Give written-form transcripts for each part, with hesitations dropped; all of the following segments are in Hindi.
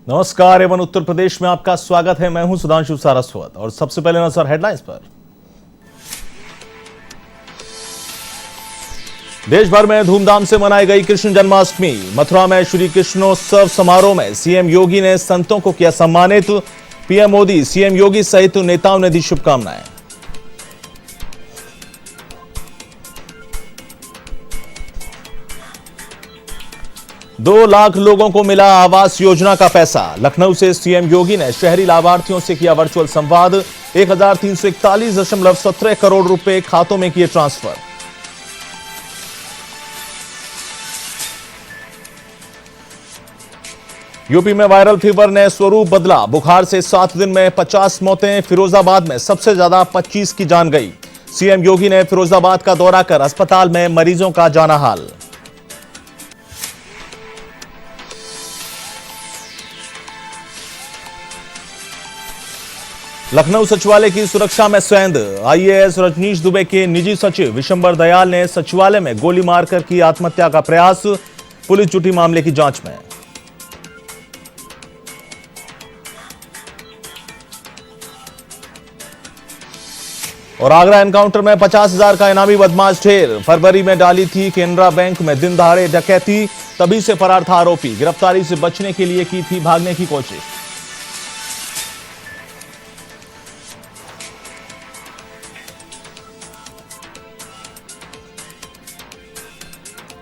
नमस्कार एवं उत्तर प्रदेश में आपका स्वागत है। मैं हूं सुधांशु सारस्वत और सबसे पहले नजर हेडलाइंस पर। देश भर में धूमधाम से मनाई गई कृष्ण जन्माष्टमी। मथुरा में श्री कृष्णोत्सव समारोह में सीएम योगी ने संतों को किया सम्मानित। पीएम मोदी, सीएम योगी सहित नेताओं ने दी शुभकामनाएं। दो लाख लोगों को मिला आवास योजना का पैसा। लखनऊ से सीएम योगी ने शहरी लाभार्थियों से किया वर्चुअल संवाद। 1341.17 करोड़ रुपए खातों में किए ट्रांसफर। यूपी में वायरल फीवर ने स्वरूप बदला। बुखार से 7 दिन में 50 मौतें। फिरोजाबाद में सबसे ज्यादा 25 की जान गई। सीएम योगी ने फिरोजाबाद का दौरा कर अस्पताल में मरीजों का जाना हाल। लखनऊ सचिवालय की सुरक्षा में सेंध। आईएएस रजनीश दुबे के निजी सचिव विशंबर दयाल ने सचिवालय में गोली मारकर की आत्महत्या का प्रयास। पुलिस जुटी मामले की जांच में। और आगरा एनकाउंटर में 50,000 का इनामी बदमाश ढेर। फरवरी में डाली थी केनरा बैंक में दिन दहाड़े डकैती, तभी से फरार था आरोपी। गिरफ्तारी से बचने के लिए की थी भागने की कोशिश।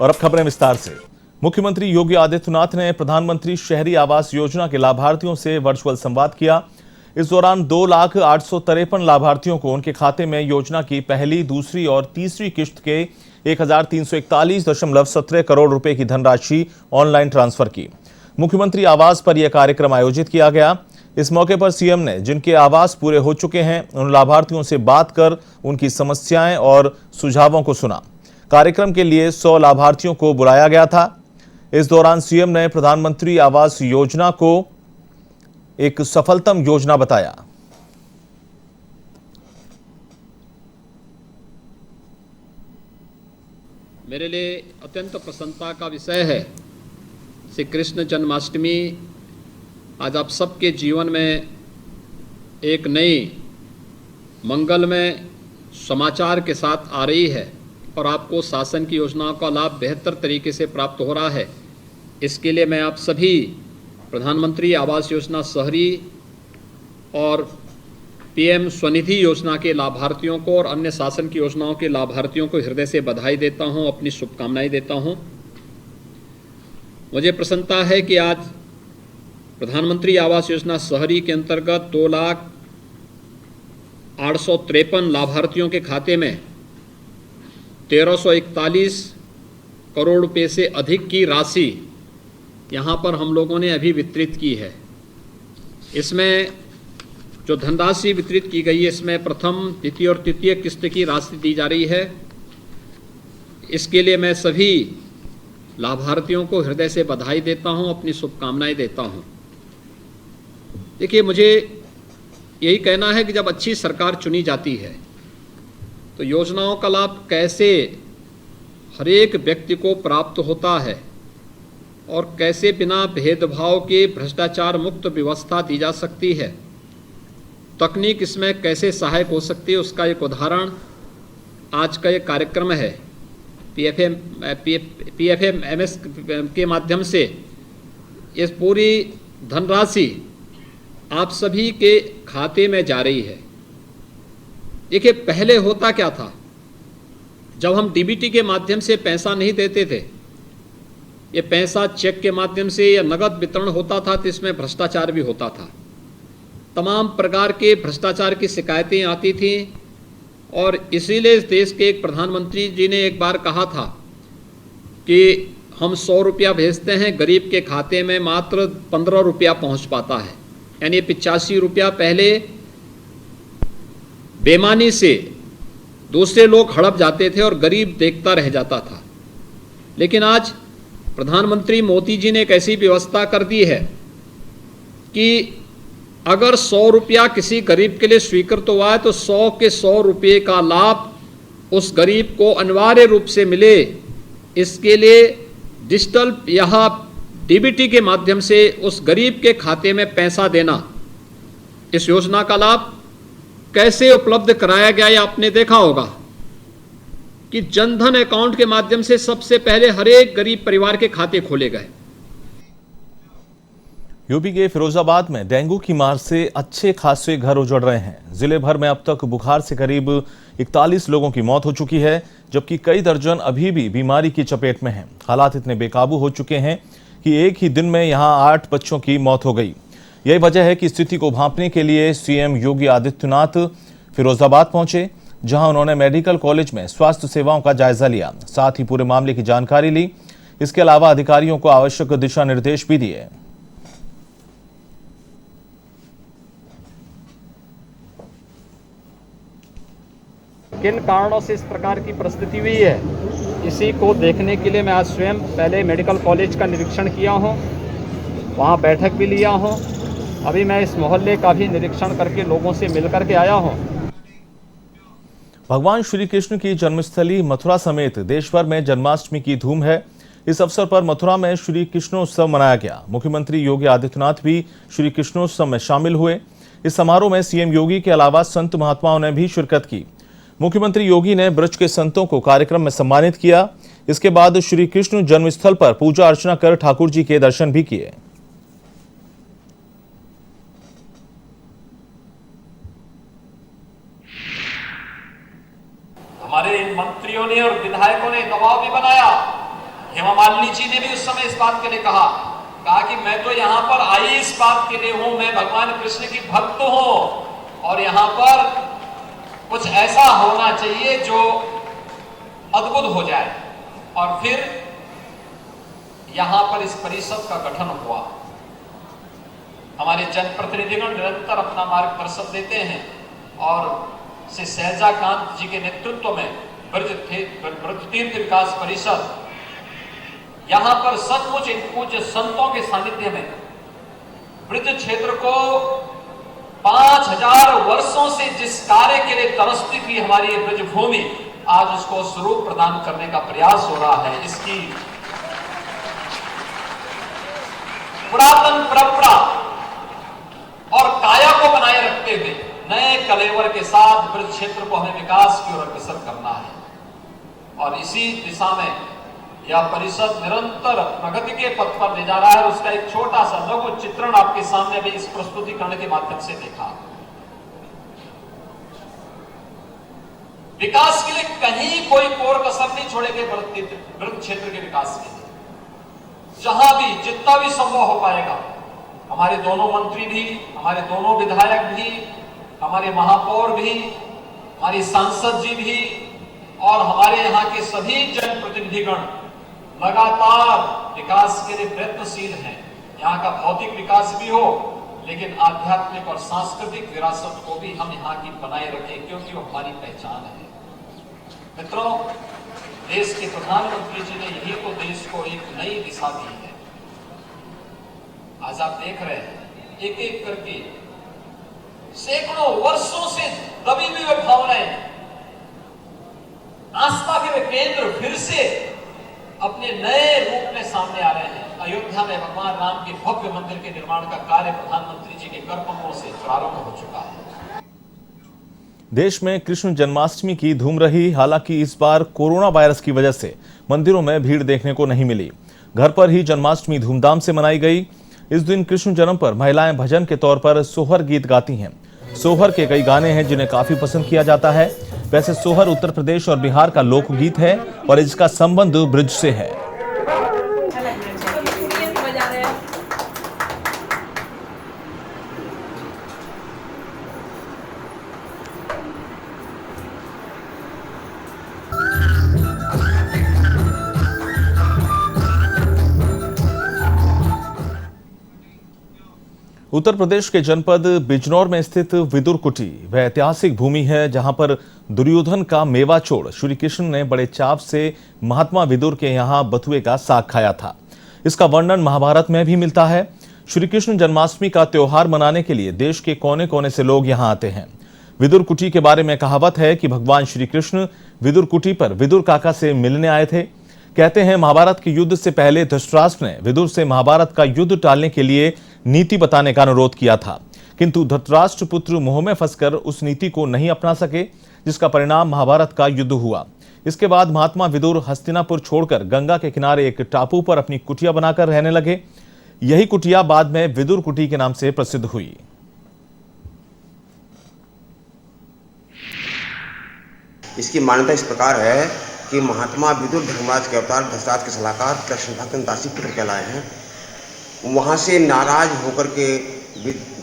और अब खबरें विस्तार से। मुख्यमंत्री योगी आदित्यनाथ ने प्रधानमंत्री शहरी आवास योजना के लाभार्थियों से वर्चुअल संवाद किया। इस दौरान 2,08,53 लाभार्थियों को उनके खाते में योजना की पहली, दूसरी और तीसरी किश्त के 1341.17 करोड़ रुपए की धनराशि ऑनलाइन ट्रांसफर की। मुख्यमंत्री आवास पर यह कार्यक्रम आयोजित किया गया। इस मौके पर सीएम ने जिनके आवास पूरे हो चुके हैं उन लाभार्थियों से बात कर उनकी समस्याएं और सुझावों को सुना। कार्यक्रम के लिए 100 लाभार्थियों को बुलाया गया था। इस दौरान सीएम ने प्रधानमंत्री आवास योजना को एक सफलतम योजना बताया। मेरे लिए अत्यंत प्रसन्नता का विषय है श्री कृष्ण जन्माष्टमी आज आप सबके जीवन में एक नई मंगलमय समाचार के साथ आ रही है और आपको शासन की योजनाओं का लाभ बेहतर तरीके से प्राप्त हो रहा है। इसके लिए मैं आप सभी प्रधानमंत्री आवास योजना शहरी और पीएम स्वनिधि योजना के लाभार्थियों को और अन्य शासन की योजनाओं के लाभार्थियों को हृदय से बधाई देता हूं, अपनी शुभकामनाएं देता हूं। मुझे प्रसन्नता है कि आज प्रधानमंत्री आवास योजना शहरी के अंतर्गत 2,08,53 लाभार्थियों के खाते में 1,341 करोड़ रुपए से अधिक की राशि यहाँ पर हम लोगों ने अभी वितरित की है। इसमें जो धनराशि वितरित की गई है इसमें प्रथम, द्वितीय और तृतीय किस्त की राशि दी जा रही है। इसके लिए मैं सभी लाभार्थियों को हृदय से बधाई देता हूँ, अपनी शुभकामनाएं देता हूँ। देखिए, मुझे यही कहना है कि जब अच्छी सरकार चुनी जाती है तो योजनाओं का लाभ कैसे हर एक व्यक्ति को प्राप्त होता है और कैसे बिना भेदभाव के भ्रष्टाचार मुक्त व्यवस्था दी जा सकती है, तकनीक इसमें कैसे सहायक हो सकती है, उसका एक उदाहरण आज का ये कार्यक्रम है। पीएफएमएस के माध्यम से इस पूरी धनराशि आप सभी के खाते में जा रही है। देखिए, पहले होता क्या था, जब हम डीबीटी के माध्यम से पैसा नहीं देते थे, ये पैसा चेक के माध्यम से या नगद वितरण होता था तो इसमें भ्रष्टाचार भी होता था। तमाम प्रकार के भ्रष्टाचार की शिकायतें आती थी और इसीलिए इस देश के एक प्रधानमंत्री जी ने एक बार कहा था कि हम 100 रुपया भेजते हैं, गरीब के खाते में मात्र 15 रुपया पहुँच पाता है। यानी 85 रुपया पहले बेईमानी से दूसरे लोग हड़प जाते थे और गरीब देखता रह जाता था। लेकिन आज प्रधानमंत्री मोदी जी ने एक ऐसी व्यवस्था कर दी है कि अगर 100 रुपया किसी गरीब के लिए स्वीकृत हुआ है तो 100 के 100 रुपये का लाभ उस गरीब को अनिवार्य रूप से मिले। इसके लिए डिजिटल यह डीबीटी के माध्यम से उस गरीब के खाते में पैसा देना, इस योजना का लाभ कैसे उपलब्ध कराया गया, ये आपने देखा होगा कि जनधन अकाउंट के माध्यम से सबसे पहले हर एक गरीब परिवार के खाते खोले गए। यूपी के फिरोजाबाद में डेंगू की मार से अच्छे खासे घर उजड़ रहे हैं। जिले भर में अब तक बुखार से करीब 41 लोगों की मौत हो चुकी है, जबकि कई दर्जन अभी भी बीमारी की चपेट में हैं। हालात इतने बेकाबू हो चुके हैं कि एक ही दिन में यहां 8 बच्चों की मौत हो गई। यही वजह है कि स्थिति को भांपने के लिए सीएम योगी आदित्यनाथ फिरोजाबाद पहुंचे, जहां उन्होंने मेडिकल कॉलेज में स्वास्थ्य सेवाओं का जायजा लिया, साथ ही पूरे मामले की जानकारी ली। इसके अलावा अधिकारियों को आवश्यक दिशा निर्देश भी दिए। किन कारणों से इस प्रकार की परिस्थिति हुई है, इसी को देखने के लिए मैं आज स्वयं पहले मेडिकल कॉलेज का निरीक्षण किया हूं, वहां बैठक भी लिया हूं। अभी मैं इस मोहल्ले का भी निरीक्षण करके लोगों से मिलकर के आया हूं। भगवान श्री कृष्ण की जन्मस्थली मथुरा समेत देश भर में जन्माष्टमी की धूम है। इस अवसर पर मथुरा में श्री कृष्णोत्सव मनाया गया। मुख्यमंत्री योगी आदित्यनाथ भी श्री कृष्णोत्सव में शामिल हुए। इस समारोह में सीएम योगी के अलावा संत महात्माओं ने भी शिरकत की। मुख्यमंत्री योगी ने ब्रज के संतों को कार्यक्रम में सम्मानित किया। इसके बाद श्री कृष्ण जन्मस्थल पर पूजा अर्चना कर ठाकुर जी के दर्शन भी किए। हमारे इन मंत्रियों ने और विधायकों ने दबाव भी बनाया। हेमा मालिनी जी ने भी उस समय इस बात के लिए कहा कि मैं तो यहाँ पर आई इस बात के लिए हूं, मैं भगवान कृष्ण की भक्त हूं और यहाँ पर कुछ ऐसा होना चाहिए जो अद्भुत हो जाए। और फिर यहां पर इस परिषद का गठन हुआ। हमारे जनप्रतिनिधिगण निरंतर अपना मार्गदर्शन देते हैं और श्री सहजाकांत जी के नेतृत्व में ब्रज तीर्थ विकास परिषद यहां पर सचमुच इन पूज्य संतों के सानिध्य में ब्रज क्षेत्र को 5000 वर्षों से जिस कार्य के लिए तरसती थी हमारी ये ब्रज भूमि, आज उसको स्वरूप प्रदान करने का प्रयास हो रहा है। इसकी पुरातन परंपरा और काया को बनाए रखते हुए नए कलेवर के साथ ब्रज क्षेत्र को हमें विकास की ओर अग्रसर करना है और इसी दिशा में यह परिषद निरंतर प्रगति के पथ पर ले जा रहा है। उसका एक छोटा सा लघु चित्रण आपके सामने भी इस प्रस्तुतिकरण के माध्यम से देखा। विकास के लिए कहीं कोई कोर कसर नहीं छोड़ेंगे ब्रज क्षेत्र के विकास के लिए। जहां भी जितना भी संभव हो पाएगा, हमारे दोनों मंत्री भी, हमारे दोनों विधायक भी, हमारे महापौर भी, हमारी सांसद जी भी और हमारे यहाँ के सभी जनप्रतिनिधिगण लगातार विकास के लिए प्रयत्नशील हैं। यहाँ का भौतिक विकास भी हो, लेकिन आध्यात्मिक और सांस्कृतिक विरासत को भी हम यहाँ की बनाए रखें, क्योंकि वो हमारी पहचान है। मित्रों, देश के प्रधानमंत्री जी ने यही तो देश को एक नई दिशा दी है। आज आप देख रहे हैं एक एक करके सैकड़ों वर्षों से दबी हुई वे भावनाएं, आस्था के वे केंद्र फिर से अपने नए रूप में सामने आ रहे हैं। अयोध्या में भगवान राम के भव्य मंदिर के निर्माण का कार्य प्रधानमंत्री जी के कर कमलों से प्रारंभ हो चुका है। देश में कृष्ण जन्माष्टमी की धूम रही। हालांकि इस बार कोरोना वायरस की वजह से मंदिरों में भीड़ देखने को नहीं मिली। घर पर ही जन्माष्टमी धूमधाम से मनाई गई। इस दिन कृष्ण जन्म पर महिलाएं भजन के तौर पर सोहर गीत गाती हैं। सोहर के कई गाने हैं जिन्हें काफी पसंद किया जाता है। वैसे सोहर उत्तर प्रदेश और बिहार का लोकगीत है और इसका संबंध ब्रज से है। उत्तर प्रदेश के जनपद बिजनौर में स्थित विदुर कुटी वह ऐतिहासिक भूमि है जहां पर दुर्योधन का मेवा चोर श्री कृष्ण ने बड़े चाव से महात्मा विदुर के यहां बथुए का साग खाया था। इसका वर्णन महाभारत में भी मिलता है। श्री कृष्ण जन्माष्टमी का त्योहार मनाने के लिए देश के कोने कोने से लोग यहां आते हैं। विदुर कुटी के बारे में कहावत है कि भगवान श्री कृष्ण विदुर कुटी पर विदुर काका से मिलने आए थे। कहते हैं महाभारत के युद्ध से पहले धृतराष्ट्र ने विदुर से महाभारत का युद्ध टालने के लिए नीति बताने का अनुरोध किया था, किंतु धृतराष्ट्र पुत्र मोह में फंसकर उस नीति को नहीं अपना सके, जिसका परिणाम महाभारत का युद्ध हुआ। इसके बाद महात्मा विदुर हस्तिनापुर छोड़कर गंगा के किनारे एक टापू पर अपनी कुटिया बनाकर रहने लगे। यही कुटिया बाद में विदुर कुटी के नाम से प्रसिद्ध हुई। इसकी मान्यता इस प्रकार है कि महात्मा विदुर धर्मराज के अवतार धृतराष्ट्र के सलाहकार कृष्ण भक्त दासी पुत्र कहलाए हैं। वहाँ से नाराज होकर के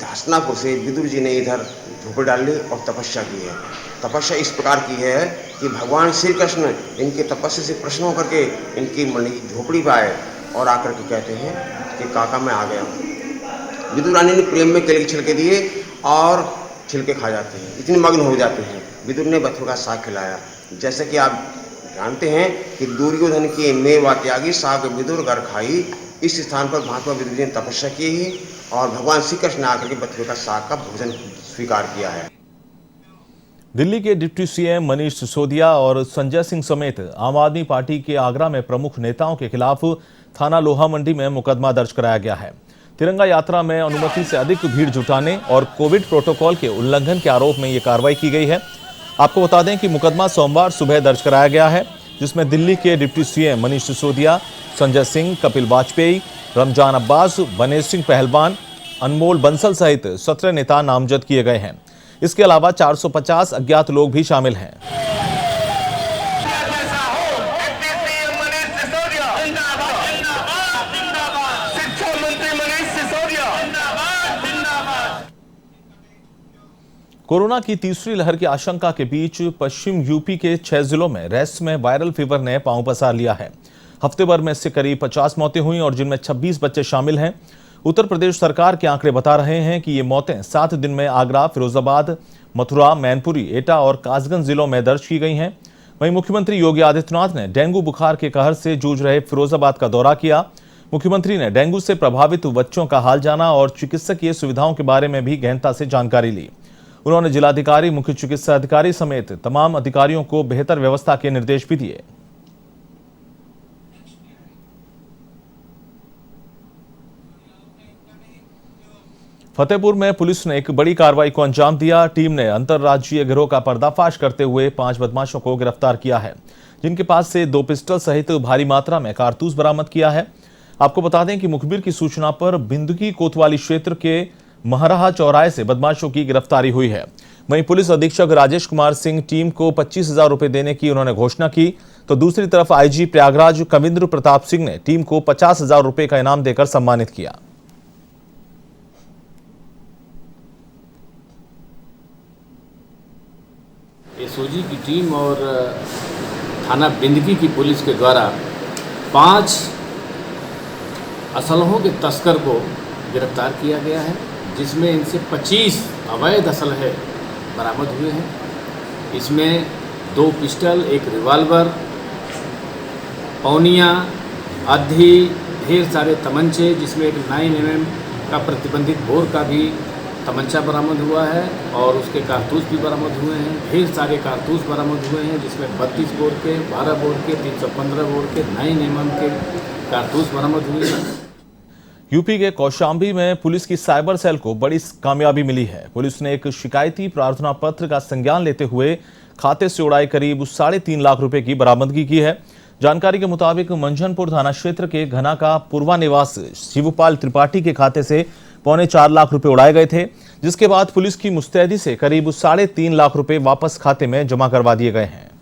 हस्तिनापुर से विदुर जी ने इधर झोपड़ी डाल ली और तपस्या की है। तपस्या इस प्रकार की है कि भगवान श्री कृष्ण इनके तपस्या से प्रसन्न होकर के इनकी झोपड़ी पर आए और आकर के कहते हैं कि काका मैं आ गया हूँ। विदुर रानी ने प्रेम में केले के छिलके दिए और छिलके खा जाते हैं, इतने मग्न हो जाते हैं। विदुर ने बथुआ का साग खिलाया। जैसे कि आप जानते हैं कि दुर्योधन की मेवा त्यागी साग विदुर घर खाई, इस स्थान पर महात्मा विदुर जी ने तपस्या की और भगवान श्री कृष्ण ने आकर के बथुए का साग का भोजन स्वीकार किया है। दिल्ली के डिप्टी सीएम मनीष सिसोदिया और संजय सिंह समेत आम आदमी पार्टी के आगरा में प्रमुख नेताओं के खिलाफ थाना लोहा मंडी में मुकदमा दर्ज कराया गया है। तिरंगा यात्रा में अनुमति से अधिक भीड़ जुटाने और कोविड प्रोटोकॉल के उल्लंघन के आरोप में यह कार्रवाई की गई है। आपको बता दें कि मुकदमा सोमवार सुबह दर्ज कराया गया है, जिसमें दिल्ली के डिप्टी सीएम मनीष सिसोदिया, संजय सिंह, कपिल वाजपेयी, रमजान अब्बास, बनेश सिंह पहलवान, अनमोल बंसल सहित 17 नेता नामजद किए गए हैं। इसके अलावा 450 अज्ञात लोग भी शामिल हैं। कोरोना की तीसरी लहर की आशंका के बीच पश्चिम यूपी के 6 जिलों में रेस्ट में वायरल फीवर ने पांव पसार लिया है। हफ्ते भर में इससे करीब 50 मौतें हुई और जिनमें 26 बच्चे शामिल हैं। उत्तर प्रदेश सरकार के आंकड़े बता रहे हैं कि ये मौतें 7 दिन में आगरा, फिरोजाबाद, मथुरा, मैनपुरी, एटा और कासगंज जिलों में दर्ज की गई हैं। वहीं मुख्यमंत्री योगी आदित्यनाथ ने डेंगू बुखार के कहर से जूझ रहे फिरोजाबाद का दौरा किया। मुख्यमंत्री ने डेंगू से प्रभावित बच्चों का हाल जाना और चिकित्सकीय सुविधाओं के बारे में भी गहनता से जानकारी ली। उन्होंने जिलाधिकारी, मुख्य चिकित्सा अधिकारी समेत तमाम अधिकारियों को बेहतर व्यवस्था के निर्देश भी दिए। फतेहपुर में पुलिस ने एक बड़ी कार्रवाई को अंजाम दिया। टीम ने अंतर्राज्यीय गिरोह का पर्दाफाश करते हुए 5 बदमाशों को गिरफ्तार किया है, जिनके पास से 2 पिस्टल सहित भारी मात्रा में कारतूस बरामद किया है। आपको बता दें कि मुखबिर की सूचना पर बिंदकी कोतवाली क्षेत्र के महराहा चौराहे से बदमाशों की गिरफ्तारी हुई है। वहीं पुलिस अधीक्षक राजेश कुमार सिंह टीम को 25,000 रुपए देने की उन्होंने घोषणा की, तो दूसरी तरफ आईजी प्रयागराज कविंद्र प्रताप सिंह ने टीम को 50,000 रुपए का इनाम देकर सम्मानित किया। एसओजी की टीम और थाना बिंदकी की पुलिस के द्वारा 5 असलहों के तस्कर को गिरफ्तार किया गया है, जिसमें इनसे 25 अवैध असलहे बरामद हुए हैं। इसमें 2 पिस्टल, 1 रिवाल्वर, पौनिया, अद्धी, ढेर सारे तमंचे, जिसमें एक 9mm का प्रतिबंधित बोर का भी तमंचा बरामद हुआ है और उसके कारतूस भी बरामद हुए हैं। ढेर सारे कारतूस बरामद हुए हैं, जिसमें 32 बोर के, 12 बोर के, 315 बोर के, 9mm के कारतूस बरामद हुए हैं। यूपी के कौशाम्बी में पुलिस की साइबर सेल को बड़ी कामयाबी मिली है। पुलिस ने एक शिकायती प्रार्थना पत्र का संज्ञान लेते हुए खाते से उड़ाए करीब 3.5 लाख रुपए की बरामदगी की है। जानकारी के मुताबिक मंझनपुर थाना क्षेत्र के घना का पूर्वा निवास शिवपाल त्रिपाठी के खाते से 3.25 लाख रुपए उड़ाए गए थे, जिसके बाद पुलिस की मुस्तैदी से करीब 3.5 लाख रुपए वापस खाते में जमा करवा दिए गए हैं।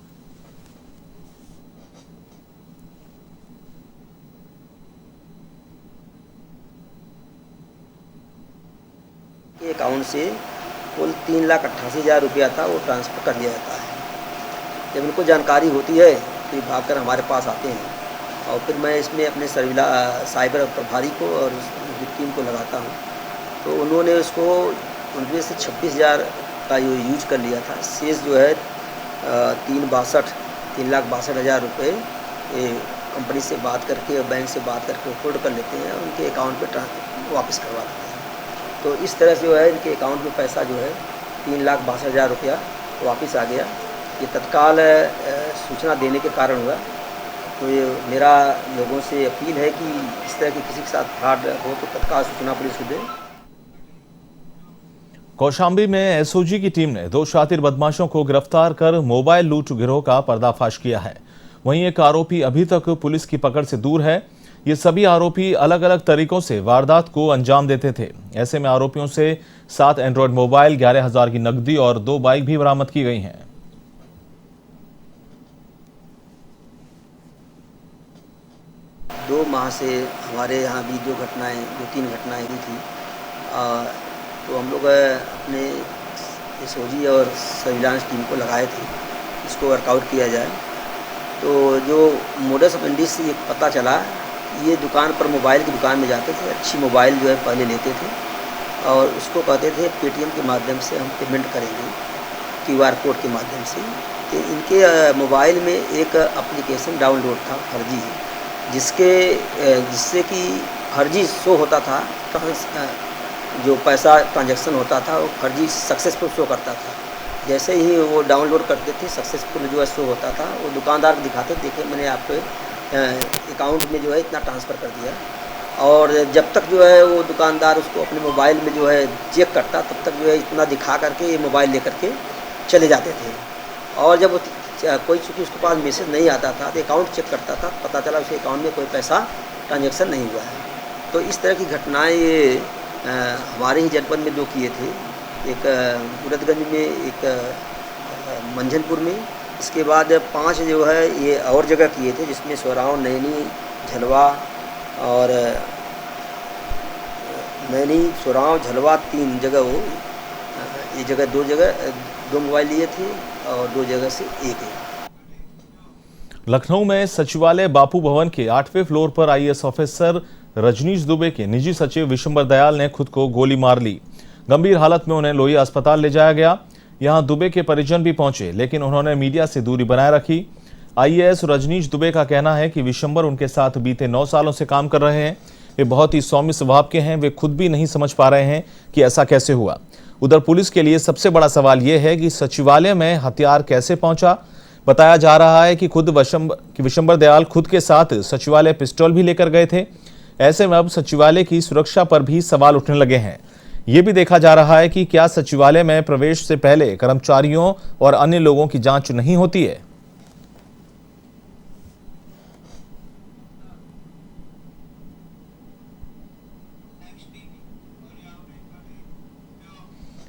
अकाउंट से कुल 3,88,000 रुपया था, वो ट्रांसफ़र कर दिया जाता है। जब उनको जानकारी होती है तो ये भागकर हमारे पास आते हैं और फिर मैं इसमें अपने साइबर प्रभारी को और टीम को लगाता हूँ, तो उन्होंने उसको उनमें से 26,000 का यूज कर लिया था। शेष जो है 3,62,000 रुपये कंपनी से बात करके और बैंक से बात करके होल्ड कर लेते हैं, उनके अकाउंट पे वापस करवा देते हैं। तो इस तरह से जो है इनके अकाउंट में पैसा जो है 3,62,000 रुपया वापस आ गया। ये तत्काल सूचना देने के कारण हुआ। तो ये मेरा लोगों से अपील है कि इस तरह की किसी के साथ फ्रॉड हो तो तत्काल सूचना पुलिस को दें। कौशाम्बी में एसओजी की टीम ने 2 शातिर बदमाशों को गिरफ्तार कर मोबाइल लूट गिरोह का पर्दाफाश किया है। वहीं एक आरोपी अभी तक पुलिस की पकड़ से दूर है। ये सभी आरोपी अलग अलग तरीकों से वारदात को अंजाम देते थे। ऐसे में आरोपियों से 7 एंड्रॉयड मोबाइल, 11,000 की नकदी और 2 बाइक भी बरामद की गई हैं। 2 माह से हमारे यहाँ भी 2-3 घटनाएं हुई थी। तो हम लोग अपने एसओजी और सर्विलांस टीम को लगाए थे, इसको वर्कआउट किया जाए। तो जो मोडस ऑपरेंडी से ये पता चला, ये दुकान पर मोबाइल की दुकान में जाते थे, अच्छी मोबाइल जो है पहले लेते थे और उसको कहते थे पेटीएम के माध्यम से हम पेमेंट करेंगे, QR कोड के माध्यम से। तो इनके मोबाइल में एक एप्लीकेशन डाउनलोड था फर्जी, जिससे कि फर्जी शो होता था, जो पैसा ट्रांजैक्शन होता था वो फर्जी सक्सेसफुल शो करता था। जैसे ही वो डाउनलोड करते थे सक्सेसफुल जो है शो होता था, वो दुकानदार को दिखाते, देखिए मैंने आपके अकाउंट में जो है इतना ट्रांसफ़र कर दिया। और जब तक जो है वो दुकानदार उसको अपने मोबाइल में जो है चेक करता, तब तक जो है इतना दिखा करके ये मोबाइल लेकर के चले जाते थे। और जब कोई चूँकि उसके पास मैसेज नहीं आता था तो अकाउंट चेक करता था, पता चला उसके अकाउंट में कोई पैसा ट्रांजैक्शन नहीं हुआ है। तो इस तरह की घटनाएँ ये हमारे ही जनपद में 2 किए थे, एक मुरदगंज में, एक मंझनपुर में। इसके बाद 5 जो है ये और जगह किए थे, जिसमें सोराव, नैनी, झलवा और नैनी, सोराव, झलवा 3 जगह वो ये जगह 2 मोबाइल लिए थे और 2 जगह से एक है। लखनऊ में सचिवालय बापू भवन के 8वें फ्लोर पर आईएएस ऑफिसर रजनीश दुबे के निजी सचिव विशंबर दयाल ने खुद को गोली मार ली। गंभीर हालत में उन्हें लोहिया अस्पताल ले जाया गया। यहां दुबे के परिजन भी पहुंचे, लेकिन उन्होंने मीडिया से दूरी बनाए रखी। आईएएस रजनीश दुबे का कहना है कि विशंबर उनके साथ बीते 9 सालों से काम कर रहे हैं। वे बहुत ही सौम्य स्वभाव के हैं। वे खुद भी नहीं समझ पा रहे हैं कि ऐसा कैसे हुआ। उधर पुलिस के लिए सबसे बड़ा सवाल यह है कि सचिवालय में हथियार कैसे पहुंचा। बताया जा रहा है कि विशंबर दयाल खुद के साथ सचिवालय पिस्टल भी लेकर गए थे। ऐसे में अब सचिवालय की सुरक्षा पर भी सवाल उठने लगे हैं। ये भी देखा जा रहा है कि क्या सचिवालय में प्रवेश से पहले कर्मचारियों और अन्य लोगों की जांच नहीं होती है।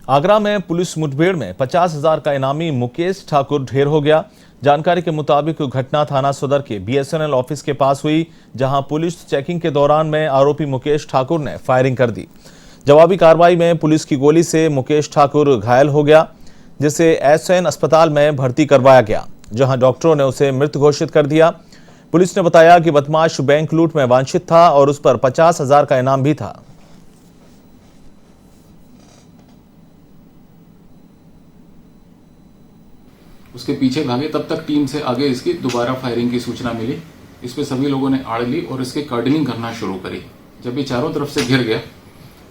आगरा में पुलिस मुठभेड़ में 50,000 का इनामी मुकेश ठाकुर ढेर हो गया। जानकारी के मुताबिक घटना थाना सदर के BSNL ऑफिस के पास हुई, जहां पुलिस चेकिंग के दौरान में आरोपी मुकेश ठाकुर ने फायरिंग कर दी। जवाबी कार्रवाई में पुलिस की गोली से मुकेश ठाकुर घायल हो गया, जिसे SN अस्पताल में भर्ती करवाया गया, जहां डॉक्टरों ने उसे मृत घोषित कर दिया। पुलिस ने बताया कि बदमाश बैंक लूट में वांछित था और उस पर 50,000 का इनाम भी था। उसके पीछे भागे, तब तक टीम से आगे इसकी दोबारा फायरिंग की सूचना मिली। इस पे सभी लोगों ने आड़ ली और इसके कार्डनिंग करना शुरू करी। जब ये चारों तरफ से घिर गया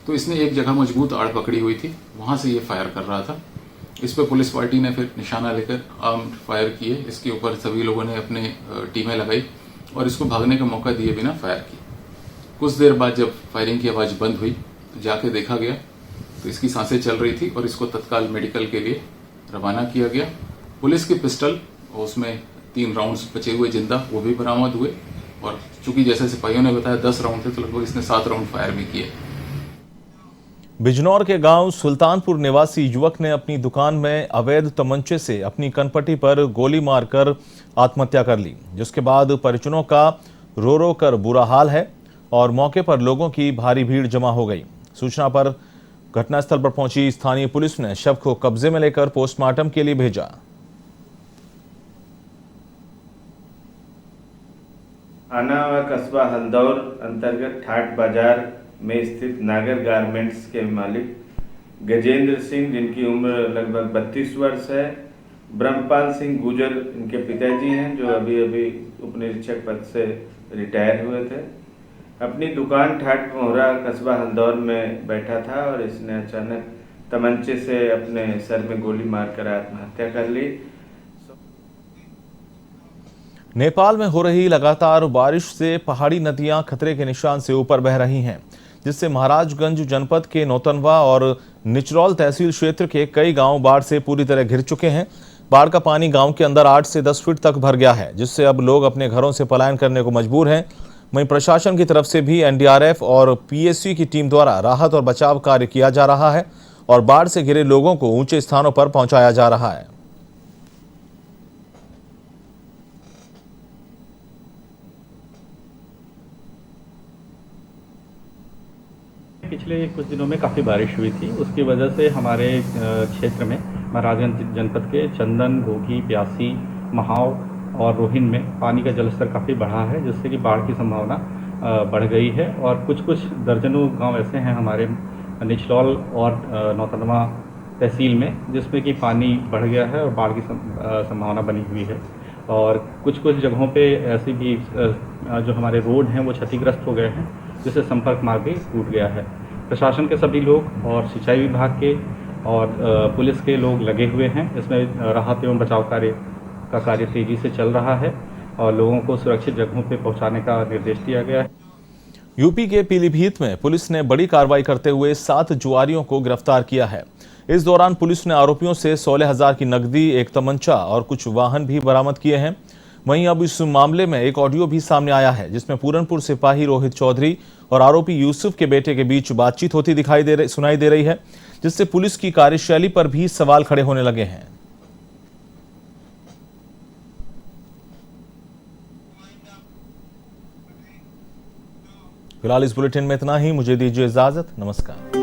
तो इसने एक जगह मजबूत आड़ पकड़ी हुई थी, वहां से ये फायर कर रहा था। इस पे पुलिस पार्टी ने फिर निशाना लेकर आर्म्ड फायर किए। इसके ऊपर सभी लोगों ने अपने टीमें लगाई और इसको भागने का मौका दिए बिना फायर की। कुछ देर बाद जब फायरिंग की आवाज बंद हुई तो जाके देखा गया तो इसकी सांसें चल रही थी और इसको तत्काल मेडिकल के लिए रवाना किया गया। पुलिस की पिस्टल, उसमें 3 राउंड्स बचे हुए जिंदा, वो भी बरामद हुए। और चूंकि जैसे सिपाहियों ने बताया 10 राउंड थे, तो लगभग इसने 7 राउंड फायर भी किए। बिजनौर के गांव सुल्तानपुर निवासी युवक ने अपनी दुकान में अवैध तमंचे से अपनी कनपटी पर गोली मारकर आत्महत्या कर ली, जिसके बाद परिजनों का रो रो कर बुरा हाल है और मौके पर लोगों की भारी भीड़ जमा हो गई। सूचना पर घटनास्थल पर पहुंची स्थानीय पुलिस ने शव को कब्जे में लेकर पोस्टमार्टम के लिए भेजा। थाना व कस्बा हल्दौर अंतर्गत ठाट बाजार में स्थित नागर गारमेंट्स के मालिक गजेंद्र सिंह, जिनकी उम्र लगभग 32 वर्ष है, ब्रह्मपाल सिंह गुजर इनके पिताजी हैं, जो अभी अभी उपनिरीक्षक पद से रिटायर हुए थे। अपनी दुकान ठाट मोहरा कस्बा हल्दौर में बैठा था और इसने अचानक तमंचे से अपने सर में गोली मारकर आत्महत्या कर ली। नेपाल में हो रही लगातार बारिश से पहाड़ी नदियां खतरे के निशान से ऊपर बह रही हैं, जिससे महाराजगंज जनपद के नौतनवा और निचरौल तहसील क्षेत्र के कई गांव बाढ़ से पूरी तरह घिर चुके हैं। बाढ़ का पानी गांव के अंदर 8 से 10 फीट तक भर गया है, जिससे अब लोग अपने घरों से पलायन करने को मजबूर हैं। वहीं प्रशासन की तरफ से भी एनडीआरएफ और पीएससी की टीम द्वारा राहत और बचाव कार्य किया जा रहा है और बाढ़ से घिरे लोगों को ऊंचे स्थानों पर पहुंचाया जा रहा है। पिछले कुछ दिनों में काफ़ी बारिश हुई थी, उसकी वजह से हमारे क्षेत्र में महाराजगंज जनपद के चंदन, घोघी, प्यासी, महाव और रोहिन में पानी का जलस्तर काफ़ी बढ़ा है, जिससे कि बाढ़ की संभावना बढ़ गई है। और कुछ दर्जनों गांव ऐसे हैं हमारे निचलौल और नौतनवा तहसील में, जिसमें कि पानी बढ़ गया है और बाढ़ की संभावना बनी हुई है। और कुछ जगहों पे ऐसी भी जो हमारे रोड हैं वो क्षतिग्रस्त हो गए हैं, जिससे संपर्क मार्ग भी टूट गया है। प्रशासन के सभी लोग और सिंचाई विभाग के और पुलिस के लोग लगे हुए हैं। इसमें राहत एवं बचाव कार्य तेजी से चल रहा है और लोगों को सुरक्षित जगहों पर पहुंचाने का निर्देश दिया गया है। यूपी के पीलीभीत में पुलिस ने बड़ी कार्रवाई करते हुए 7 जुआरियों को गिरफ्तार किया है। इस दौरान पुलिस ने आरोपियों से 16,000 की नकदी, एक तमंचा और कुछ वाहन भी बरामद किए हैं। वहीं अब इस मामले में एक ऑडियो भी सामने आया है, जिसमें पूरनपुर सिपाही रोहित चौधरी और आरोपी यूसुफ के बेटे के बीच बातचीत होती सुनाई दे रही है, जिससे पुलिस की कार्यशैली पर भी सवाल खड़े होने लगे हैं। फिलहाल इस बुलेटिन में इतना ही। मुझे दीजिए इजाजत। नमस्कार।